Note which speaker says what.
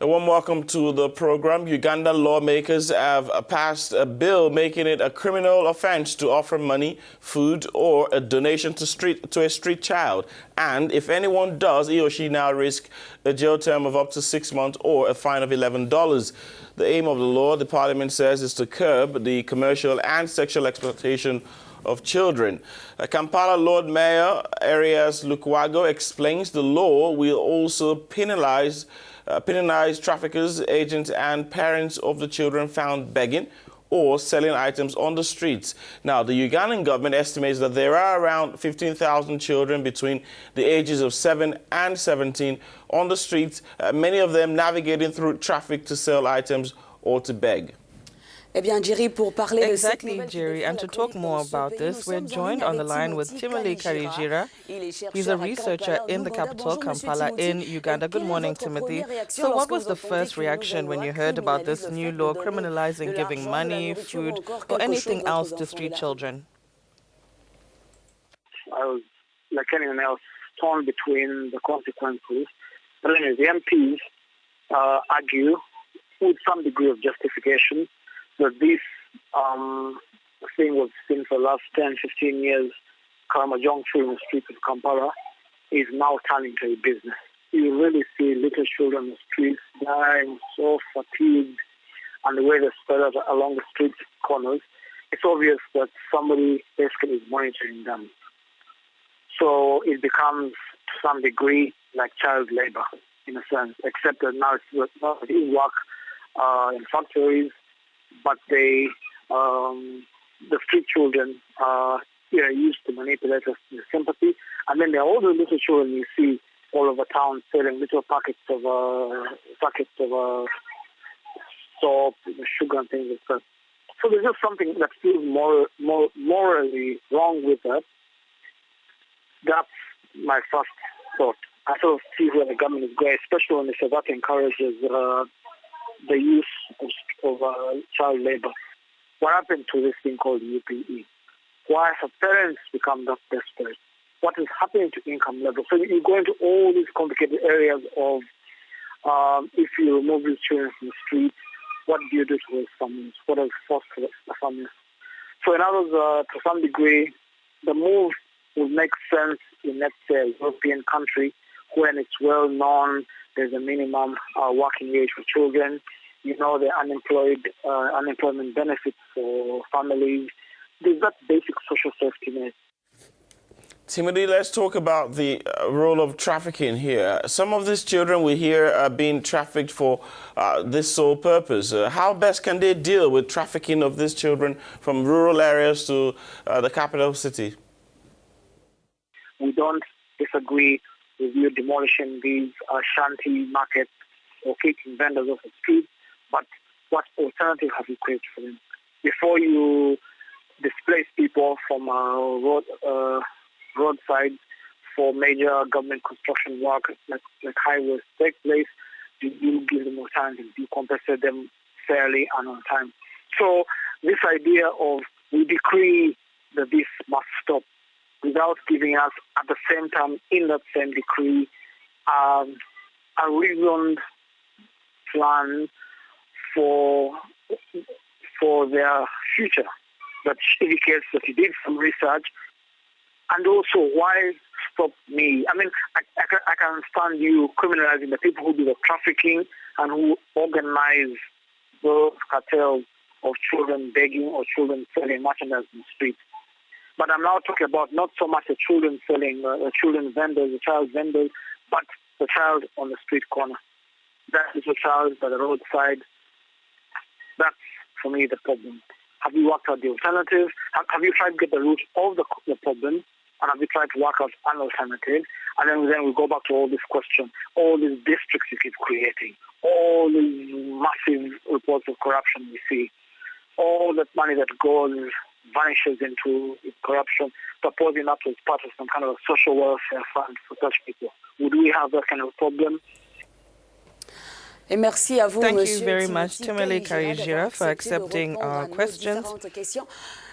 Speaker 1: A warm welcome to the program. Ugandan lawmakers have passed a bill making it a criminal offense to offer money, food, or a donation to a street child. And if anyone does, he or she now risk a jail term of up to 6 months or a fine of $11. The aim of the law, the parliament says, is to curb the commercial and sexual exploitation of children. Kampala Lord Mayor Erias Lukwago explains the law will also penalize traffickers, agents and parents of the children found begging or selling items on the streets. Now, the Ugandan government estimates that there are around 15,000 children between the ages of 7 and 17 on the streets, many of them navigating through traffic to sell items or to beg.
Speaker 2: Exactly, Jerry. And to talk more about this, we're joined on the line with Timothy Karijira. He's a researcher in the capital, Kampala, in Uganda. Good morning, Timothy. So what was the first reaction when you heard about this new law criminalizing giving money, food, or anything else to street children?
Speaker 3: I was, like anyone else, torn between the consequences. But anyway, the MPs argue with some degree of justification that this thing was seen for the last 10, 15 years, Karamajong through the streets of Kampala, is now turning to a business. You really see little children on the streets dying, so fatigued, and the way they spread out along the street corners, it's obvious that somebody basically is monitoring them. So it becomes, to some degree, like child labor, in a sense, except that now it's not in work in factories, but the street children are used to manipulate us in sympathy. And then there are all the little children you see all over town selling little packets of soap, sugar and things like that. So there's just something that feels morally wrong with that. That's my first thought. I sort of see where the government is going, especially when they say that encourages the use of child labor. What happened to this thing called UPE? Why have parents become that desperate? What is happening to income level? So you go into all these complicated areas of if you remove these children from the street, what do you do to those families? What is forced for the families? So in other words, to some degree, the move would make sense in, let's say, a European country when it's well known there's a minimum working age for children. You know, the unemployment benefits for families. There's that basic social safety net.
Speaker 1: Timothy, let's talk about the role of trafficking here. Some of these children we hear are being trafficked for this sole purpose. How best can they deal with trafficking of these children from rural areas to the capital city?
Speaker 3: We don't disagree with you demolishing these shanty markets or kicking vendors off the street, but what alternative have you created for them? Before you displace people from roadsides for major government construction work, like highways take place, do you give them alternatives? Do you compensate them fairly and on time? So this idea of we decree that this must stop without giving us, at the same time, in that same decree, a reasoned plan for their future that indicates that you did some research. And also, why stop me? I mean, I can understand you criminalizing the people who do the trafficking and who organize those cartels of children begging or children selling merchandise in the streets. But I'm now talking about not so much the children selling, the children vendors, the child vendors, but the child on the street corner. That little child by the roadside. That's, for me, the problem. Have you worked out the alternative? Have you tried to get the root of the problem? And have you tried to work out an alternative? And then we go back to all this question, all these districts you keep creating, all these massive reports of corruption we see, all that money that goes vanishes into corruption, proposing that as part of some kind of a social welfare fund for such people. Would we have that kind of problem?
Speaker 2: Thank you very much, Timothy Karijira, for accepting our questions.